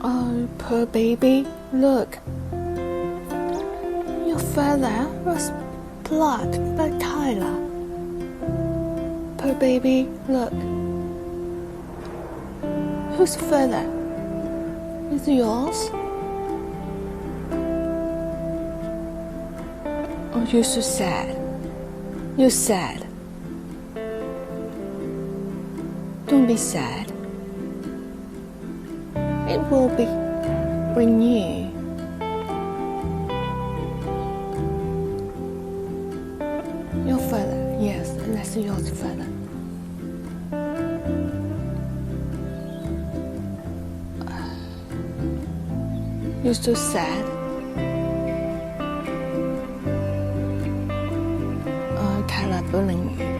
Oh, poor baby, look. Your feather was plucked by Tyler. Poor baby, look. Whose feather? Is it yours? Oh, you're so sad. You're sad. Don't be sad. It will be renewed. Your feather, yes, that's your feather. You're so sad. Tyler bullying you.